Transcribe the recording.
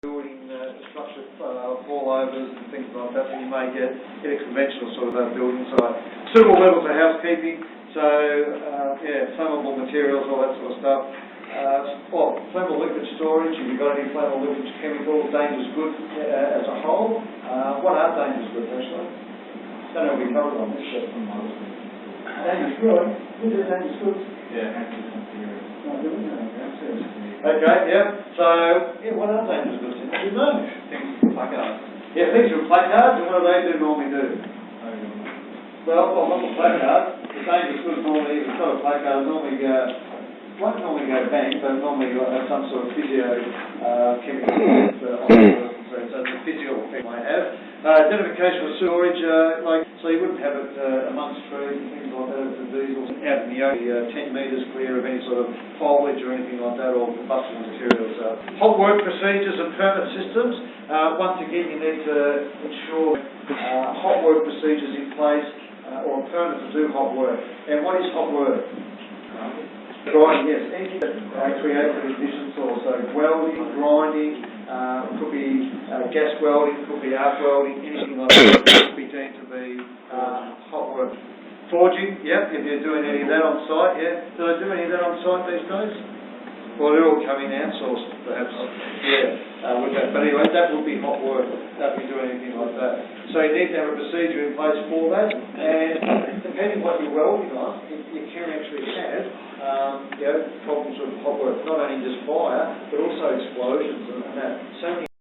building structure fallovers and things like that you may get in a conventional sort of building site. Suitable levels of housekeeping, so flammable materials, all that sort of stuff. Flammable liquid storage, if you've got any flammable liquid chemicals, dangerous goods as a whole. What are dangerous goods actually? Don't know if we covered on this yet. Dangerous goods? What is dangerous goods? Okay, yeah. So, what are dangerous goods? You know. Things placards. Yeah, things with placards, and what do they normally do? Well, not the placard. The dangerous goods normally, if it's got a placard, normally won't normally go bang, but normally some sort of physio chemical on the so it's a physical thing I have. Identification of storage, so you wouldn't have it amongst trees and things like that if the diesel's out in the open, 10 metres clear of any sort of foliage or anything like that, or combustible materials. Hot work procedures and permit systems. Once again, you need to ensure hot work procedures in place or a permit to do hot work. And what is hot work? Grinding, yes, anything that creates conditions also. Welding, grinding, could be gas welding, could be arc welding, anything like that could be deemed to be hot work. Forging, if you're doing any of that on site, Do they do any of that on site these days? Well, they're all coming outsourced, perhaps, with that. But anyway, that would be hot work, if you do anything like that. So you need to have a procedure in place for that, and depending what you're welding on, you can actually have problems with hot work, not only just fire, but also explosions and that. So many